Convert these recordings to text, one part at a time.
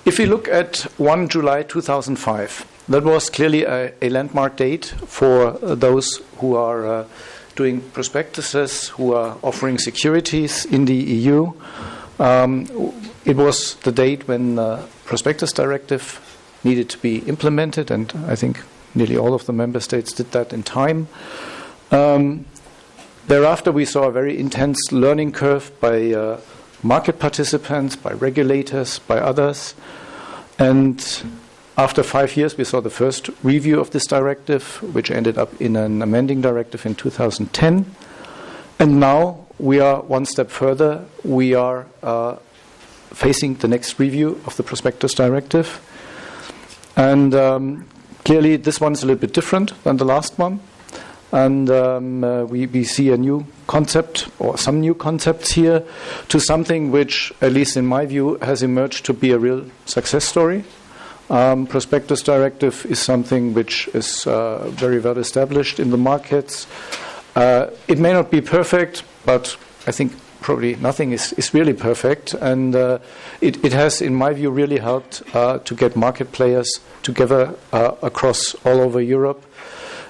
If we look at 1 July 2005, that was clearly a landmark date for those who are doing prospectuses, who are offering securities in the EU. It was the date when the Prospectus Directive needed to be implemented, and I think nearly all of the member states did that in time. Thereafter, we saw a very intense learning curve by market participants, by regulators, by others. And after 5 years, we saw the first review of this directive, which ended up in an amending directive in 2010. And now we are one step further. We are facing the next review of the Prospectus Directive. And clearly, this one is a little bit different than the last one. And we see a new concept, or some new concepts here, to something which, at least in my view, has emerged to be a real success story. Prospectus Directive is something which is very well established in the markets. It may not be perfect, but I think probably nothing is really perfect. And it has, in my view, really helped to get market players together across all over Europe.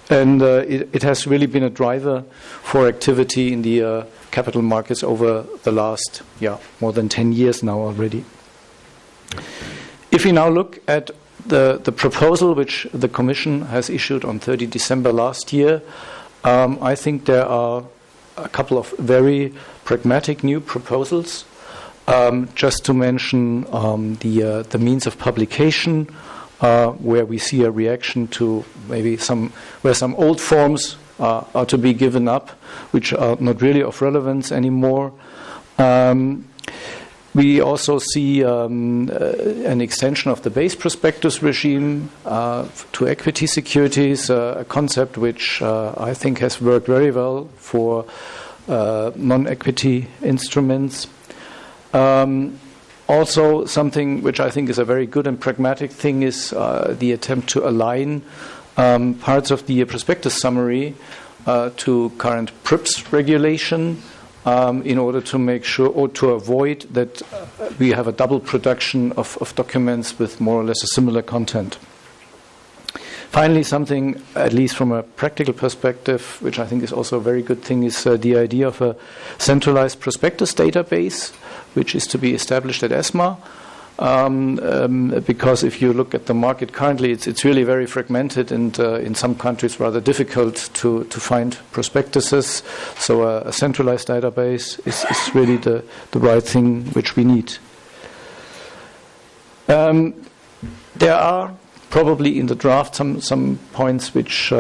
And it has really been a driver for activity in the capital markets over the last, more than 10 years now already. If we now look at the proposal which the Commission has issued on 30 December last year, I think there are a couple of very pragmatic new proposals. Just to mention the means of publication, where we see a reaction to maybe where some old forms are to be given up, which are not really of relevance anymore. We also see an extension of the base prospectus regime to equity securities, a concept which I think has worked very well for non-equity instruments. Also, something which I think is a very good and pragmatic thing is the attempt to align parts of the prospectus summary to current PRIPS regulation in order to make sure, or to avoid that we have a double production of documents with more or less a similar content. Finally, something, at least from a practical perspective, which I think is also a very good thing, is the idea of a centralized prospectus database, which is to be established at ESMA. Because if you look at the market currently, it's really very fragmented, and in some countries rather difficult to find prospectuses. So a centralized database is really the right thing which we need. There are probably in the draft some points which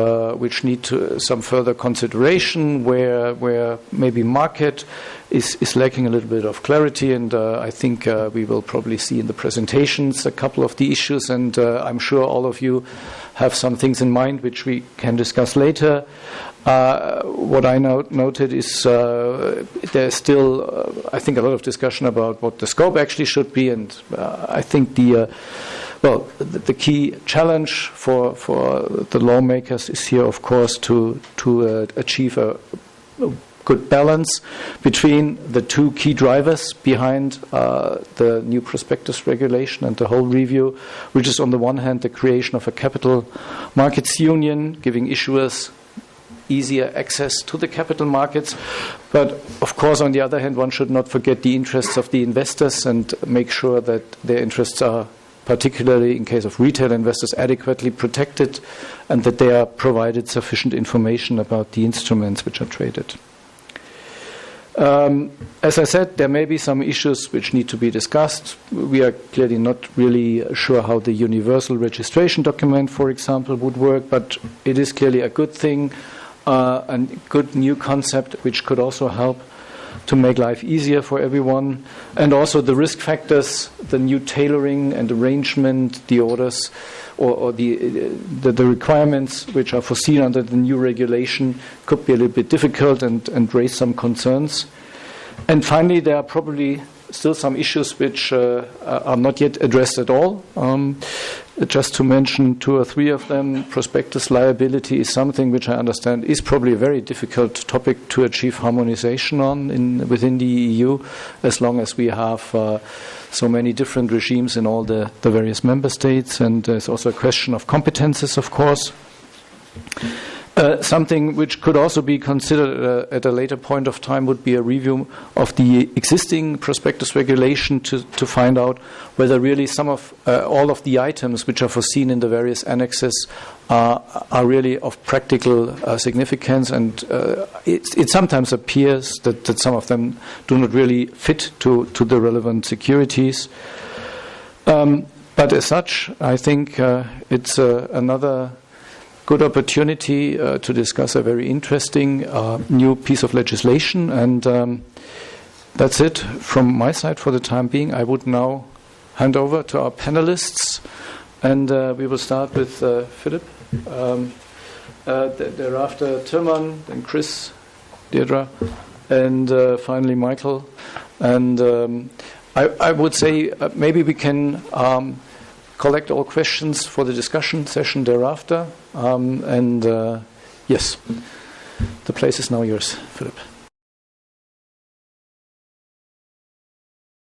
need some further consideration, where maybe market is lacking a little bit of clarity, and I think we will probably see in the presentations a couple of the issues, and I'm sure all of you have some things in mind which we can discuss later. What I noted is there's still, I think, a lot of discussion about what the scope actually should be, and I think the key challenge for the lawmakers is here, of course, to achieve a good balance between the two key drivers behind the new prospectus regulation and the whole review, which is on the one hand the creation of a capital markets union, giving issuers easier access to the capital markets. But of course, on the other hand, one should not forget the interests of the investors and make sure that their interests are, particularly in case of retail investors, adequately protected, and that they are provided sufficient information about the instruments which are traded. As I said, there may be some issues which need to be discussed. We are clearly not really sure how the universal registration document, for example, would work, but it is clearly a good thing, a good new concept which could also help to make life easier for everyone. And also the risk factors, the new tailoring and arrangement, the orders or the requirements which are foreseen under the new regulation could be a little bit difficult and raise some concerns. And finally, there are probably still some issues which are not yet addressed at all. just to mention 2 or 3 of them, prospectus liability is something which I understand is probably a very difficult topic to achieve harmonization on within the EU, as long as we have so many different regimes in all the various member states, and there's also a question of competences, of course. Something which could also be considered at a later point of time would be a review of the existing prospectus regulation to find out whether really some of all of the items which are foreseen in the various annexes are really of practical significance, and it sometimes appears that some of them do not really fit to the relevant securities. But as such, I think it's another good opportunity to discuss a very interesting new piece of legislation, and that's it from my side for the time being. I would now hand over to our panelists, and we will start with Philip, thereafter Tilman, then Chris, Deirdre, and finally Michael. And I would say maybe we can collect all questions for the discussion session thereafter. Yes, the place is now yours, Philip.